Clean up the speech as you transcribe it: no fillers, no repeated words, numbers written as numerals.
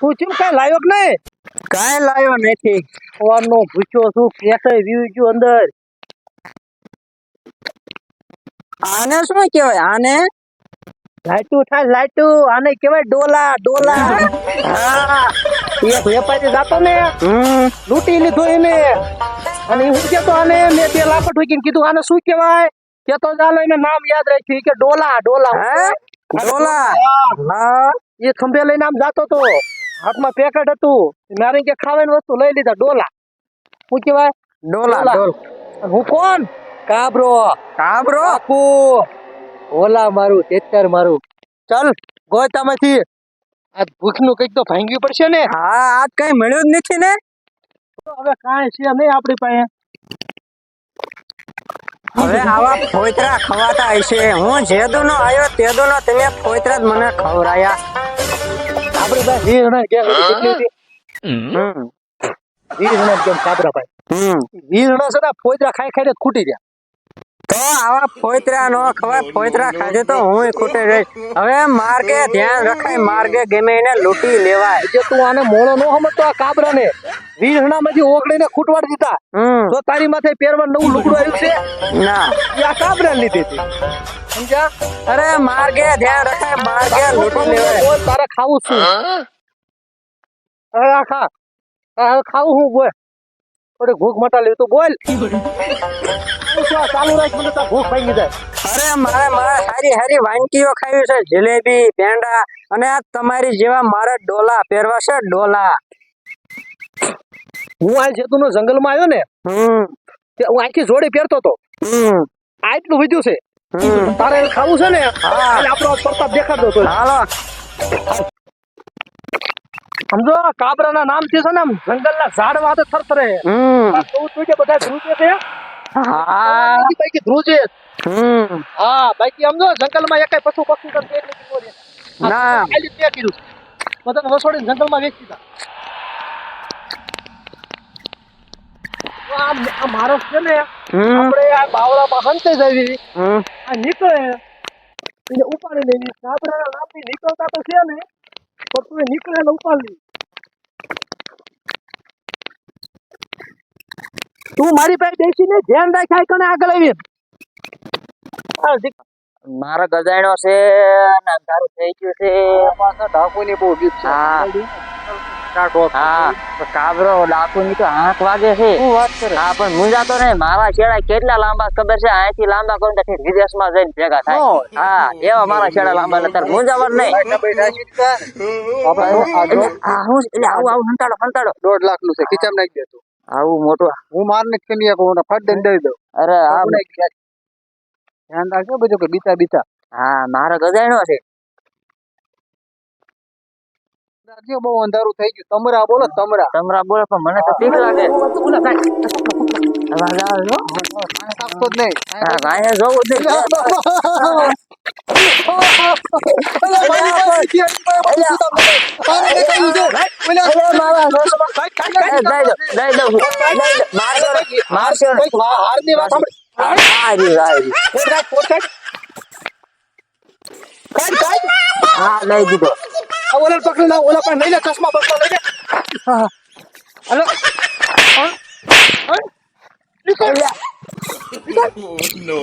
તું ચીમ કઈ લાયો કે નહીં? કાંઈ લાયો નથી. સવારનો ભૂખ્યો છું, પેટે વીવી ગયું અંદર. આને શું કહેવાય? આને લાઈટું થાય લાઈટું, આને કહેવાય ડોલા ડોલા. હા, એક વેપારી જાતો ને લૂંટી લીધો એને, અને હું કેતો આને મેં 2 લાખ ઠોકીને કીધું આને શું કહેવાય? કેતો ચાલો એને નામ યાદ રાખ્યું ઈ કે ડોલા ડોલા. હે? ડોલા? હા, એ ખંભે લઈને આમ જાતો તો, હાથમાં પેકેટ હતું, નારિંગ કે ખાવાની વસ્તુ લઈ લીધા. ડોલા શું કહેવાય? ડોલા. અને હું કોણ? કાબરો. કાબરો? બાપુ ઓલા મારું તેતર મારું. ચાલ ગોતામાંથી આ ભૂખનું કંઈક તો ભાંગવી પડશે ને. હા, આજ કઈ મળ્યું જ નથી ને. હવે કાંઈ છે નહીં આપણી પાસે. હવે આવા ફોતરા ખવાતા હશે. હું જેદુનો આવ્યો તેદુનો તમે ફોતરા જ મને ખવરાયા. આપણી પાસે વીરણા કેમ કેટલી હતી? વીરણા કેમ કાબરા ભાઈ? વીરણા છે ને ફોતરા ખાઈ ખાઈને ખૂટી ગયા. તો આવા ફોતરા નો ખવાય. ફોતરા ખાજે તો હું ખૂટે રહીશ. હવે માર્ગે ધ્યાન રખાય, માર્ગે ગમે એને લૂંટી લેવાય. જે તું આને મોળો નો સમજતો આ કાબરાને વીરણામાંથી ઓગળીને ખૂટવાડી દીધા. તો તારી માથે પહેરવા નવું લુગડું આવ્યું છે ના, એ આ કાબરા લીધી હતી. સમજ્યા? અરે માર્ગે ધ્યાન રખાય, માર્ગે લૂંટી લેવાય. બોલ તારે ખાવું છું? હવે આ ખા. હવે ખાવું હું બોલ. થોડી ભૂખ મટા લેવી તું બોલ. ચાલુ રાખ, મને તો ભૂખ ભાંગી જાય. અરે મારે હારી હારી વાનગીઓ ખાવી છે. જલેબી, પેંડા, અને આ તમારી જેવા મારે ડોલા પહેરવા છે. ડોલા. હું આ જેતુનો જંગલમાં આવ્યો ને, તે હું આખી જોડી પહેરતો હતો. આટલું વધ્યું છે. તારે ખાવું છે ને? એટલે આપણો પ્રતાપ દેખાડતો હતો. હાલો. સમજો, કાબરાના નામથી છે ને આમ જંગલના ઝાડવા તો થરથરે. તું કે બધા ધ્રુજે છે. હા, બાકી ધ્રુજે. હા, બાકી સમજો જંગલમાં એકાય પશુ પક્ષી તો પેટ નથી બોલે. ના. ખાલી તે કીધું બધાને વસોડીને જંગલમાં વેચી દીધા. આ માણસ છે ને, આપણે આ બાવળામાં હંતે જવી, આ નીકળે એને ઉપાડી લેવી. કાબરાના નામથી નીકળતા તો છે ને, તો તું નીકળે ને ઉપાડી. તું મારી પાસે બેસીને ધ્યાન રાખાય કને આગળ આવી. મારો ગજાણો છે ને અંધારું થઈ ગયું છે. પાછા ડાકોની બહુ ગીત છે. હા, કાબરો ડાકુની તો આંખ વાગે છે. શું વાત કરે? હા, પણ મુંજાતો નહીં. મારા છેડા કેટલા લાંબા ખબર છે? અહીંથી લાંબા કરું તો વિદેશમાં જઈને ભેગા થાય. હા, એવા મારા છેડા લાંબા નથી. મુંજાવર નહીં. આવું હંતાડો 1.5 લાખ નું છે. ખીચામાં નાખી દે તું. આવું મોટું. હું મારને કન્યા કહું ને ફટ દઈને દઈ દઉં. અરે આ ધ્યાન રાખજો બધું કે બીતા. હા, મારો ગજાણો છે. રાજ્ય બહુ અંધારું થઈ ગયું. તમરા બોલો તમરા. તમરા બોલે પણ મને તો બીક લાગે. અવાજ આવે છે. કાપતો જ નહીં. હા, ગાય જોવું જ નહીં. હા, લઈ દીધો. ઓલા પકડી ના, ઓલા પણ લઈ લે, ચશ્મા બસમાં લઈ લે. હલો. No.